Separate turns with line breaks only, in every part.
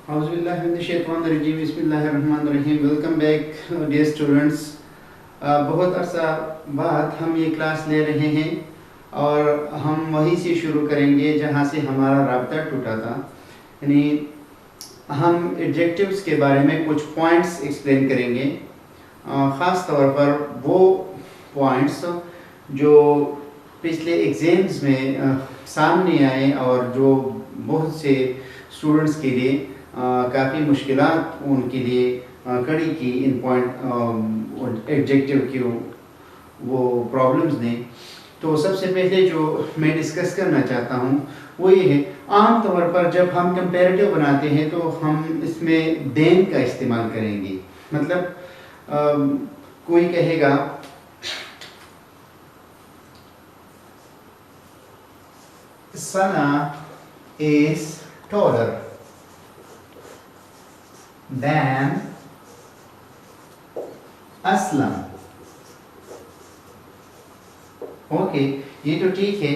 Welcome back dear students. बहुत अरसा बाद हम ये क्लास ले रहे हैं और हम वहीं से शुरू करेंगे जहाँ से हमारा राब्ता टूटा था। यानी हम एडजेक्टिव्स के बारे में कुछ पॉइंट्स एक्सप्लेन करेंगे, ख़ास तौर पर वो पॉइंट्स जो पिछले एग्ज़ाम्स में सामने आए और जो बहुत से स्टूडेंट्स के लिए काफ़ी मुश्किलात उनके लिए खड़ी की इन पॉइंट एडजेक्टिव की वो प्रॉब्लम्स ने। तो सबसे पहले जो मैं डिस्कस करना चाहता हूँ वो ये है, आम तौर पर जब हम कंपैरेटिव बनाते हैं तो हम इसमें देन का इस्तेमाल करेंगे। मतलब कोई कहेगा सना is taller than Aslam. Okay, ये तो ठीक है।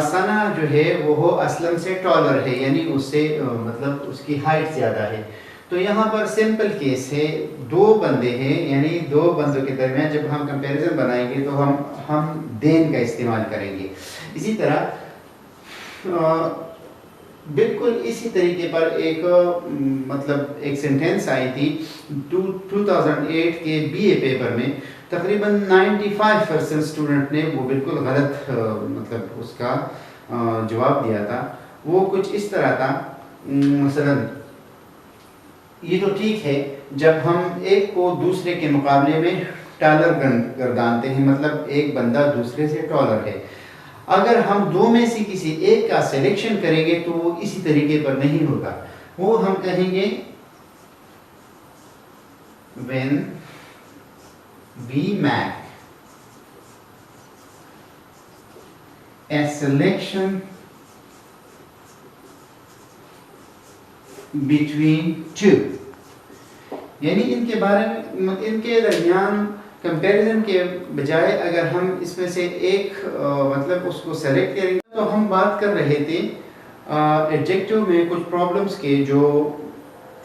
सना जो है वो असलम से टॉलर है, यानी उससे मतलब उसकी हाइट ज़्यादा है। तो यहाँ पर सिंपल केस है, दो बंदे हैं, यानी दो बंदों के दरमियान जब हम कंपैरिजन बनाएंगे तो हम देन का इस्तेमाल करेंगे। इसी तरह बिल्कुल इसी तरीके पर एक सेंटेंस आई थी 2008 के बीए पेपर में। तकरीबन 95% स्टूडेंट ने वो बिल्कुल गलत मतलब उसका जवाब दिया था। वो कुछ इस तरह था, मसलन ये तो ठीक है जब हम एक को दूसरे के मुकाबले में टॉलर गर्दानते हैं, मतलब एक बंदा दूसरे से टॉलर है। अगर हम दो में से किसी एक का सिलेक्शन करेंगे तो वो इसी तरीके पर नहीं होगा। वो हम कहेंगे when we make a selection between two, यानी इनके बारे में इनके दरमियान कंपैरिजन के बजाय अगर हम इसमें से एक मतलब उसको सेलेक्ट करेंगे। तो हम बात कर रहे थे एडजेक्टिव में कुछ प्रॉब्लम्स के जो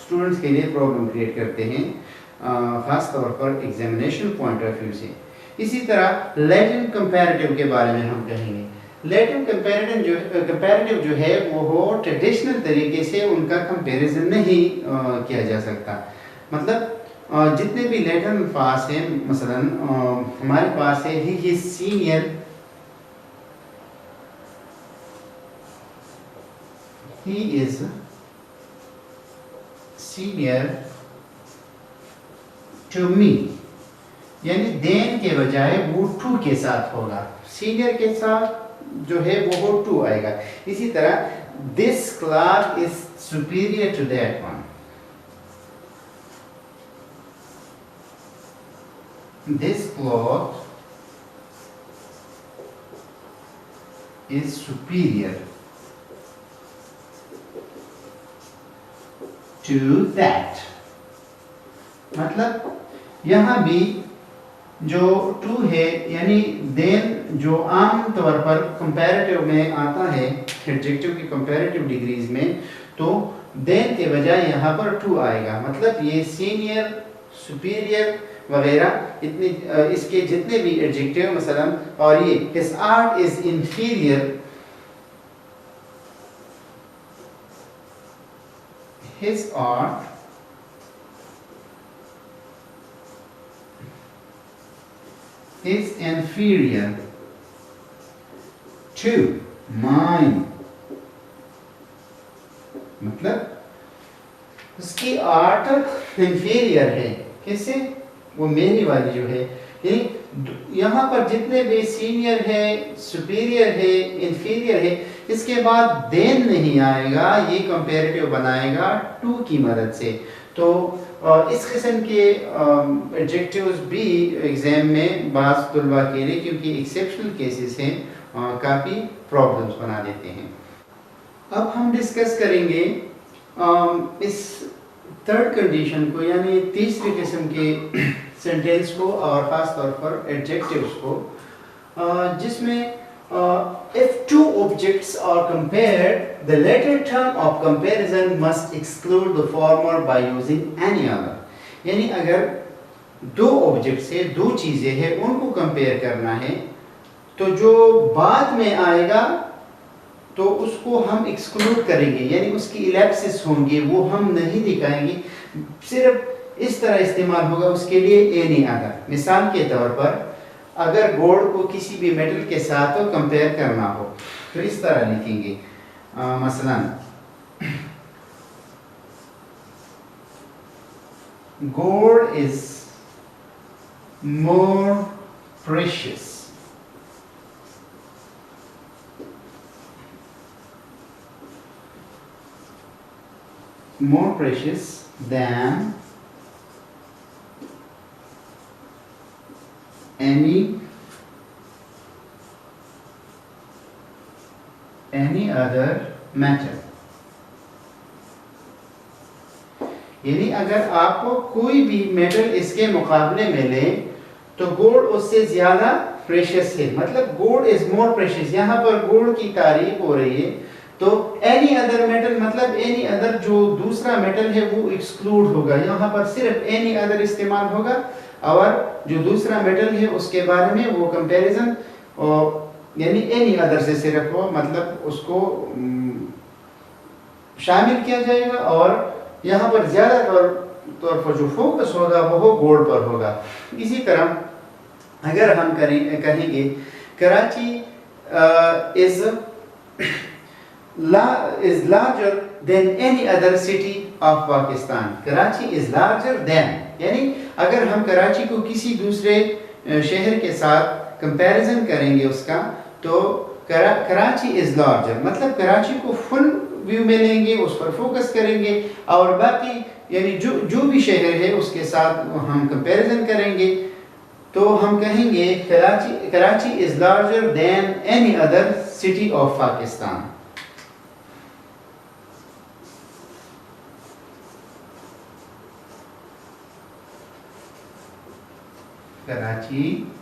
स्टूडेंट्स के लिए प्रॉब्लम क्रिएट करते हैं, ख़ास तौर पर एग्जामिनेशन पॉइंट ऑफ व्यू से। इसी तरह लैटिन कंपैरेटिव के बारे में हम कहेंगे। लैटिन कंपैरेटिव जो है वो ट्रेडिशनल तरीके से उनका कंपैरिजन नहीं किया जा सकता। मतलब जितने भी लैटिन अल्फाज हैं, मसलन हमारे पास है he is senior, he is senior to me, यानी देन के बजाय वो टू के साथ होगा, सीनियर के साथ जो है वो टू आएगा। इसी तरह this cloth is superior to that one, this cloth is superior to that। मतलब यहाँ भी जो टू है, यानी देन जो आम तौर पर कंपैरेटिव में आता है एडजेक्टिव की कंपैरेटिव डिग्रीज में, तो देन के बजाय यहाँ पर टू आएगा। मतलब ये सीनियर, सुपीरियर वगैरह इतने इसके जितने भी एडजेक्टिव, मसलन और ये his art is inferior, his art is inferior to mine। मतलब उसकी आर्ट इंफीरियर है, किससे? वो मेरी वाली जो है। यानी यहाँ पर जितने भी सीनियर है, सुपीरियर है, इंफीरियर है, इसके बाद देन नहीं आएगा, ये कंपैरेटिव बनाएगा टू की मदद से। तो इस किस्म के एडजेक्टिव्स भी एग्जाम में बाज़ तुलबा के लिए, क्योंकि एक्सेप्शनल केसेस हैं, काफ़ी प्रॉब्लम्स बना देते हैं। अब हम डिस्कस करेंगे इस थर्ड कंडीशन को, यानी तीसरे किस्म के सेंटेंस को और ख़ास तौर पर एडजेक्टिव्स को, जिसमें if two objects are compared, the later term of comparison must exclude the former by using any other. यानी अगर दो ऑब्जेक्ट्स है, दो चीज़ें हैं, उनको कंपेयर करना है, तो जो बाद में आएगा तो उसको हम एक्सक्लूड करेंगे, यानी उसकी इलेप्सिस होंगी, वो हम नहीं दिखाएंगे, सिर्फ इस तरह इस्तेमाल होगा उसके लिए एनी अदर। मिसाल के तौर पर अगर गोल्ड को किसी भी मेटल के साथ तो कंपेयर करना हो तो इस तरह लिखेंगे, मसलन gold is more precious than any other metal। यानी अगर आपको कोई भी मेटल इसके मुकाबले में ले तो गोल्ड उससे ज्यादा प्रेशियस है, मतलब गोल्ड इज मोर प्रेशियस। यहाँ पर गोल्ड की तारीफ हो रही है, तो एनी अदर मेटल मतलब एनी अदर जो दूसरा मेटल है वो एक्सक्लूड होगा, यहाँ पर सिर्फ एनी अदर इस्तेमाल होगा और जो दूसरा मेटल है उसके बारे में वो कंपैरिजन यानी एनी अदर से सिर्फ हो, मतलब उसको शामिल किया जाएगा और यहाँ पर ज्यादा तौर पर जो फोकस होगा वो गोल्ड पर होगा। इसी तरह अगर हम कहेंगे Karachi is larger than any other city of Pakistan। Karachi is larger than, यानी अगर हम कराची को किसी दूसरे शहर के साथ कंपैरिजन करेंगे उसका, तो कराची इज लार्जर मतलब कराची को फुल व्यू में लेंगे, उस पर फोकस करेंगे और बाकी यानी जो भी शहर है उसके साथ हम कंपैरिजन करेंगे, तो हम कहेंगे Karachi is larger than any other city of Pakistan. Karachi